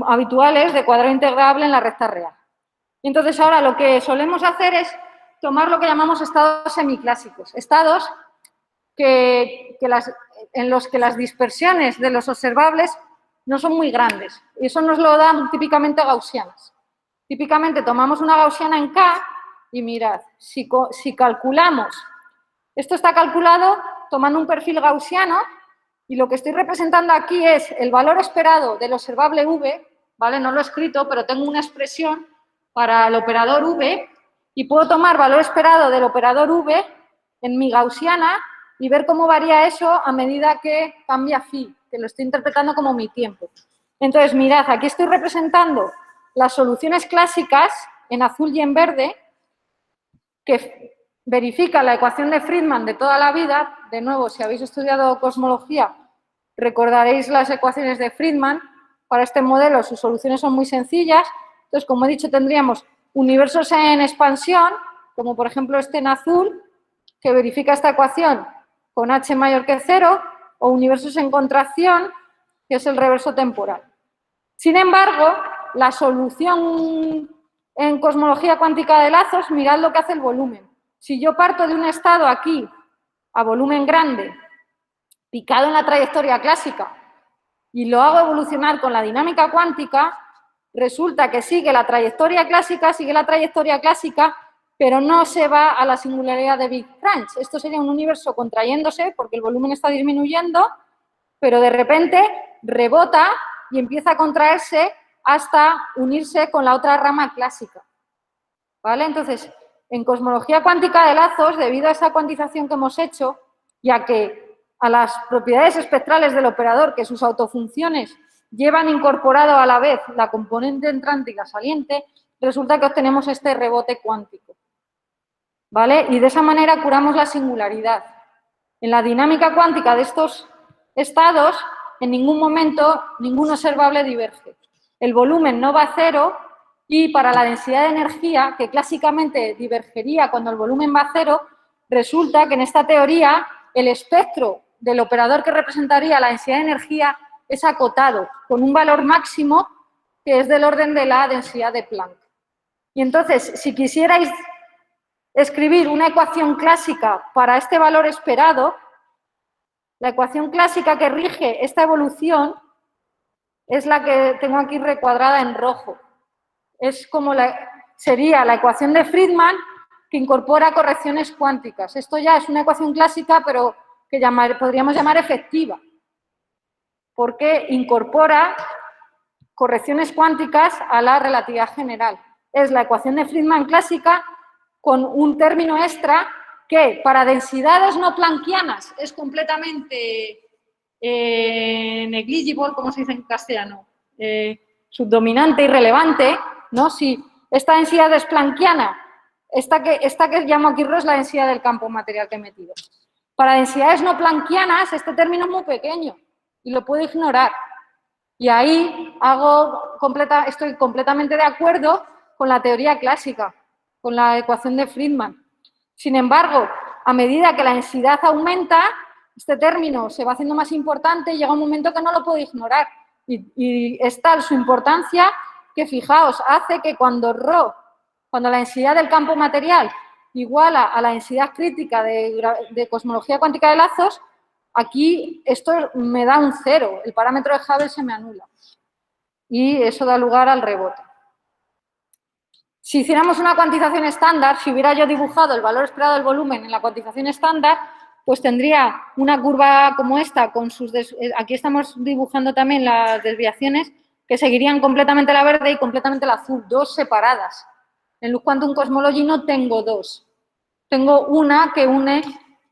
habituales de cuadrado integrable en la recta real. Y entonces ahora lo que solemos hacer es tomar lo que llamamos estados semiclásicos, estados en los que las dispersiones de los observables no son muy grandes. Y eso nos lo dan típicamente gaussianas. Típicamente tomamos una gaussiana en K y mirad, si calculamos, esto está calculado tomando un perfil gaussiano y lo que estoy representando aquí es el valor esperado del observable V, ¿vale? No lo he escrito, pero tengo una expresión para el operador V y puedo tomar valor esperado del operador V en mi gaussiana y ver cómo varía eso a medida que cambia phi, que lo estoy interpretando como mi tiempo. Entonces, mirad, aquí estoy representando las soluciones clásicas en azul y en verde que verifica la ecuación de Friedman de toda la vida. De nuevo, si habéis estudiado cosmología, recordaréis las ecuaciones de Friedman. Para este modelo sus soluciones son muy sencillas. Entonces, como he dicho, tendríamos universos en expansión, como por ejemplo este en azul, que verifica esta ecuación con h mayor que 0, o universos en contracción, que es el reverso temporal. Sin embargo, la solución en cosmología cuántica de lazos, mirad lo que hace el volumen. Si yo parto de un estado aquí a volumen grande, picado en la trayectoria clásica, y lo hago evolucionar con la dinámica cuántica, resulta que sigue la trayectoria clásica, pero no se va a la singularidad de Big Crunch. Esto sería un universo contrayéndose porque el volumen está disminuyendo, pero de repente rebota y empieza a contraerse hasta unirse con la otra rama clásica. ¿Vale? Entonces, en cosmología cuántica de lazos, debido a esa cuantización que hemos hecho, ya que a las propiedades espectrales del operador, que sus autofunciones llevan incorporado a la vez la componente entrante y la saliente, resulta que obtenemos este rebote cuántico. ¿Vale? Y de esa manera curamos la singularidad. En la dinámica cuántica de estos estados, en ningún momento ningún observable diverge. El volumen no va a cero y para la densidad de energía, que clásicamente divergería cuando el volumen va a cero, resulta que en esta teoría el espectro del operador que representaría la densidad de energía es acotado, con un valor máximo que es del orden de la densidad de Planck. Y entonces, si quisierais escribir una ecuación clásica para este valor esperado, la ecuación clásica que rige esta evolución es la que tengo aquí recuadrada en rojo. Es como sería la ecuación de Friedman que incorpora correcciones cuánticas. Esto ya es una ecuación clásica, pero que podríamos llamar efectiva, porque incorpora correcciones cuánticas a la relatividad general. Es la ecuación de Friedman clásica con un término extra que para densidades no planckianas es completamente negligible, como se dice en castellano, subdominante, irrelevante, ¿no? Si esta densidad es planckiana, esta que llamo aquí rho es la densidad del campo material que he metido. Para densidades no planckianas, este término es muy pequeño y lo puedo ignorar. Y ahí estoy completamente de acuerdo con la teoría clásica, con la ecuación de Friedman. Sin embargo, a medida que la densidad aumenta, este término se va haciendo más importante y llega un momento que no lo puedo ignorar. Y es tal su importancia que, fijaos, hace que cuando la densidad del campo material iguala a la densidad crítica de cosmología cuántica de lazos, aquí esto me da un 0, el parámetro de Hubble se me anula. Y eso da lugar al rebote. Si hiciéramos una cuantización estándar, si hubiera yo dibujado el valor esperado del volumen en la cuantización estándar, pues tendría una curva como esta, con aquí estamos dibujando también las desviaciones, que seguirían completamente la verde y completamente la azul, dos separadas. En Loop Quantum Cosmology no tengo dos, tengo una que une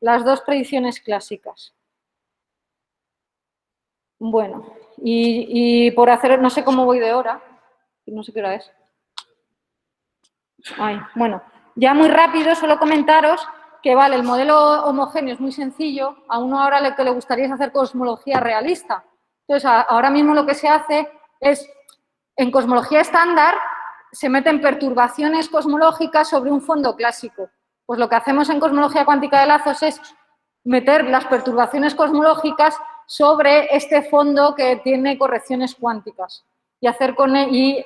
las dos predicciones clásicas. Bueno, y por hacer, no sé cómo voy de hora, no sé qué hora es. Bueno, ya muy rápido, solo comentaros que vale, el modelo homogéneo es muy sencillo, a uno ahora lo que le gustaría es hacer cosmología realista. Entonces, ahora mismo lo que se hace es, en cosmología estándar, se meten perturbaciones cosmológicas sobre un fondo clásico. Pues lo que hacemos en cosmología cuántica de lazos es meter las perturbaciones cosmológicas sobre este fondo que tiene correcciones cuánticas. Y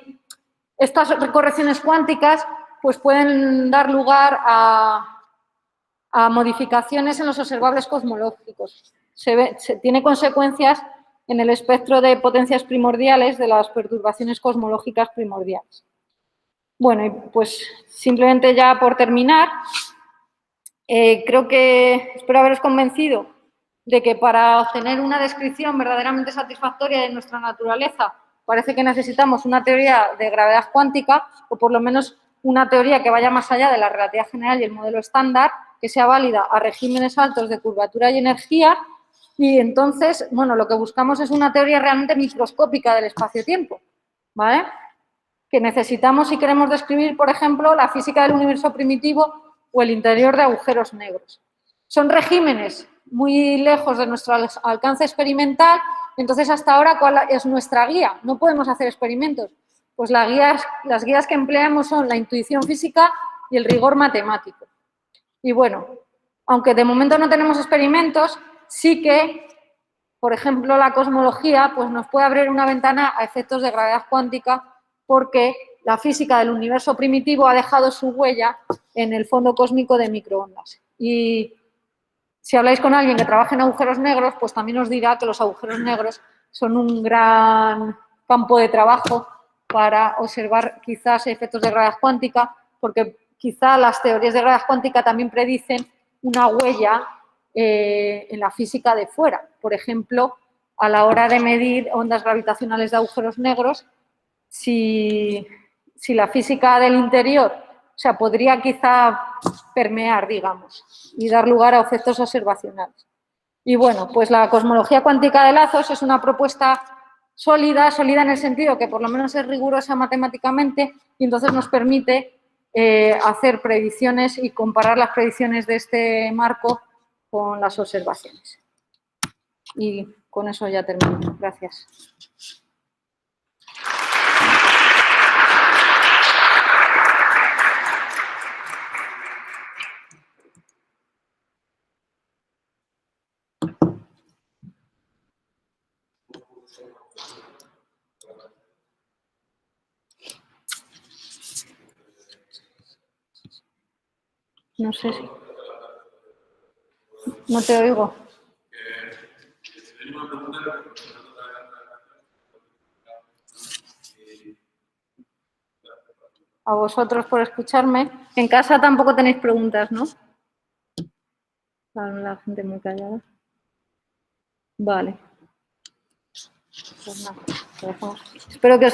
estas correcciones cuánticas pues pueden dar lugar a modificaciones en los observables cosmológicos. Tiene consecuencias en el espectro de potencias primordiales de las perturbaciones cosmológicas primordiales. Bueno, y pues simplemente ya por terminar, espero haberos convencido de que para obtener una descripción verdaderamente satisfactoria de nuestra naturaleza parece que necesitamos una teoría de gravedad cuántica o por lo menos una teoría que vaya más allá de la relatividad general y el modelo estándar, que sea válida a regímenes altos de curvatura y energía. Y entonces, bueno, lo que buscamos es una teoría realmente microscópica del espacio-tiempo, ¿vale? Que necesitamos si queremos describir, por ejemplo, la física del universo primitivo o el interior de agujeros negros. Son regímenes muy lejos de nuestro alcance experimental, entonces hasta ahora, ¿cuál es nuestra guía? No podemos hacer experimentos. Pues las guías que empleamos son la intuición física y el rigor matemático. Y bueno, aunque de momento no tenemos experimentos, sí que por ejemplo, la cosmología pues nos puede abrir una ventana a efectos de gravedad cuántica porque la física del universo primitivo ha dejado su huella en el fondo cósmico de microondas. Y si habláis con alguien que trabaja en agujeros negros, pues también os dirá que los agujeros negros son un gran campo de trabajo para observar quizás efectos de gravedad cuántica, porque quizá las teorías de gravedad cuántica también predicen una huella en la física de fuera. Por ejemplo, a la hora de medir ondas gravitacionales de agujeros negros, si la física del interior, o sea, podría quizá permear, digamos, y dar lugar a efectos observacionales. Y bueno, pues la cosmología cuántica de lazos es una propuesta sólida en el sentido que por lo menos es rigurosa matemáticamente y entonces nos permite hacer predicciones y comparar las predicciones de este marco con las observaciones. Y con eso ya termino. Gracias. No sé si... No te oigo. A vosotros por escucharme. En casa tampoco tenéis preguntas, ¿no? La gente muy callada. Vale. Pues nada, lo dejamos. Espero que os